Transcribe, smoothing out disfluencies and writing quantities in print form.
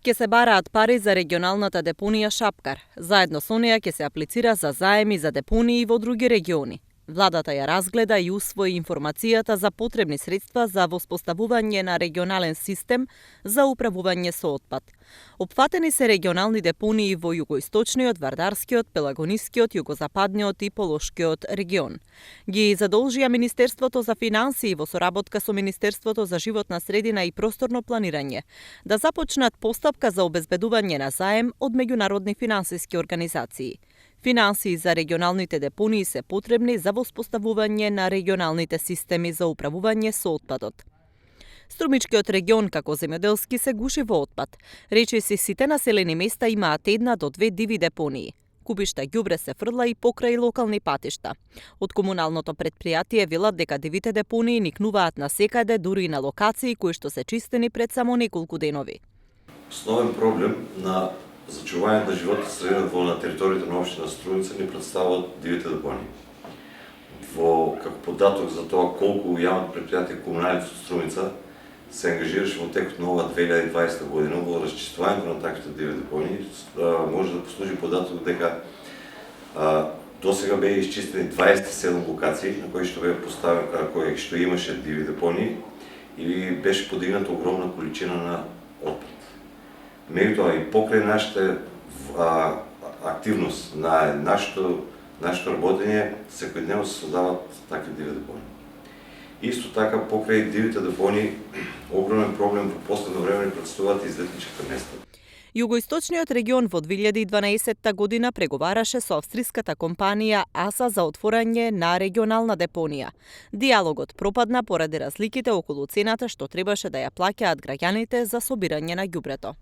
Ке се бараат пари за регионалната депонија Шапкар. Заедно со неа ќе се аплицира за заеми за депонии во други региони. Владата ја разгледа и усвои информацијата за потребни средства за воспоставување на регионален систем за управување со отпад. Опфатени се регионални депонии во југоисточниот, Вардарскиот, Пелагонискиот, југозападниот и Полошкиот регион. Ги задолжија Министерството за финансии во соработка со Министерството за животна средина и просторно планирање да започнат постапка за обезбедување на заем од меѓународни финансиски организации. Финансии за регионалните депонии се потребни за воспоставување на регионалните системи за управување со отпадот. Струмичкиот регион како земјоделски се гуши во отпад. Речиси сите населени места имаат 1 до 2 диви депонии. Купишта ѓубре се фрла и покрај локални патишта. Од комуналното предпријатие велат дека дивите депонии никнуваат насекаде, дури и на локации кои што се чистени пред само неколку денови. Основен проблем на зачување на животна средина на територијата на општина Струмица ни представуваат дивите депонии. Како податок за тоа колку јавното предпријатие Комуналница Струмица се ангажираше во текот на ова 2020 година во расчиствањето на таквите диви депонии, може да послужи податок дека досега беа исчистени 27 локации на кои што беа поставени, кои што имаше диви депонии и беше подигната огромна количина на отпад. Меѓутоа и покрај нашата активност на нашето работење, секојдневно се создаваат такви диви депонии. Исто така, покрај дивите депонии, огромен проблем во последно време ни представуваат излетничките места. Југоисточниот регион во 2012 година преговараше со австриската компанија АСА за отворање на регионална депонија. Диалогот пропадна поради разликите околу цената што требаше да ја плаќаат граѓаните за собирање на ѓубрето.